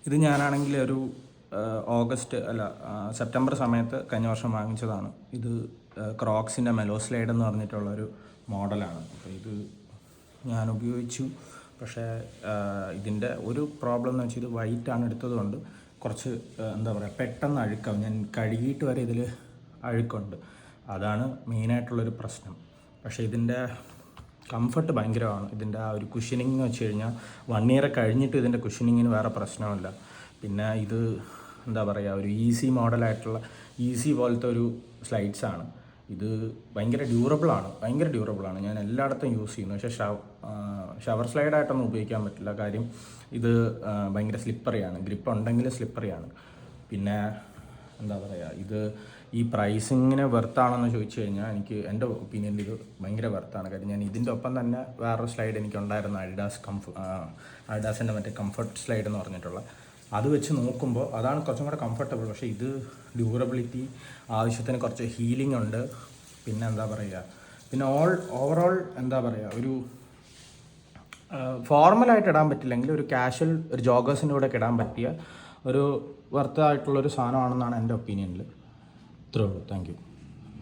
ഇത് ഞാനാണെങ്കിൽ ഒരു ഓഗസ്റ്റ് അല്ല സെപ്റ്റംബർ സമയത്ത് കഴിഞ്ഞ വർഷം വാങ്ങിച്ചതാണ്. ഇത് ക്രോക്സിൻ്റെ മെലോ സ്ലൈഡ് എന്ന് പറഞ്ഞിട്ടുള്ളൊരു മോഡലാണ്. അപ്പോൾ ഇത് ഞാൻ ഉപയോഗിച്ചു. പക്ഷേ ഇതിൻ്റെ ഒരു പ്രോബ്ലം എന്ന് വെച്ചാൽ ഇത് വൈറ്റാണ് എടുത്തതുകൊണ്ട് കുറച്ച് എന്താ പറയുക പെട്ടെന്ന് അഴുക്കാവും. ഞാൻ കഴുകിയിട്ട് വരെ ഇതിൽ അഴുക്കുണ്ട്. അതാണ് മെയിനായിട്ടുള്ളൊരു പ്രശ്നം. പക്ഷേ ഇതിൻ്റെ കംഫർട്ട് ഭയങ്കരമാണ്. ഇതിൻ്റെ ആ ഒരു കുഷനിങ് എന്ന് വെച്ച് കഴിഞ്ഞാൽ 1 ഇയർ കഴിഞ്ഞിട്ട് ഇതിൻ്റെ കുഷനിങ്ങിന് വേറെ പ്രശ്നമില്ല. പിന്നെ ഇത് എന്താ പറയുക ഒരു ഈസി മോഡലായിട്ടുള്ള ഈസി പോലത്തെ ഒരു സ്ലൈഡ്സാണ്. ഇത് ഭയങ്കര ഡ്യൂറബിളാണ്. ഞാൻ എല്ലായിടത്തും യൂസ് ചെയ്യുന്നു. പക്ഷേ ഷവർ സ്ലൈഡായിട്ടൊന്നും ഉപയോഗിക്കാൻ പറ്റില്ല. കാര്യം ഇത് ഭയങ്കര സ്ലിപ്പറിയാണ്. ഗ്രിപ്പ് ഉണ്ടെങ്കിൽ സ്ലിപ്പറിയാണ്. പിന്നെ എന്താ പറയുക ഇത് ഈ പ്രൈസിങ്ങിന് വെർത്താണെന്ന് ചോദിച്ചു കഴിഞ്ഞാൽ എനിക്ക് എൻ്റെ ഒപ്പീനിയനിൽ ഇത് ഭയങ്കര വെർത്താണ്. കാര്യം ഞാൻ ഇതിൻ്റെ ഒപ്പം തന്നെ വേറൊരു സ്ലൈഡ് എനിക്കുണ്ടായിരുന്നു, അഡിഡാസിൻ്റെ മറ്റേ കംഫർട്ട് സ്ലൈഡ് എന്ന് പറഞ്ഞിട്ടുള്ള. അത് വെച്ച് നോക്കുമ്പോൾ അതാണ് കുറച്ചും കൂടെ കംഫർട്ടബിൾ. പക്ഷേ ഇത് ഡ്യൂറബിലിറ്റി, ആവശ്യത്തിന് കുറച്ച് ഹീലിംഗ് ഉണ്ട്. പിന്നെ എന്താ പറയുക പിന്നെ ഓവറോൾ എന്താ പറയുക ഒരു ഫോർമലായിട്ട് ഇടാൻ പറ്റില്ലെങ്കിൽ ഒരു കാഷ്വൽ ഒരു ജോഗേഴ്സിൻ്റെ കൂടെ ഇടാൻ പറ്റിയ ഒരു വർത്തായിട്ടുള്ളൊരു സാധനമാണെന്നാണ് എൻ്റെ ഒപ്പീനിയനിൽ. ഇത്രേ ഉള്ളൂ. Thank you.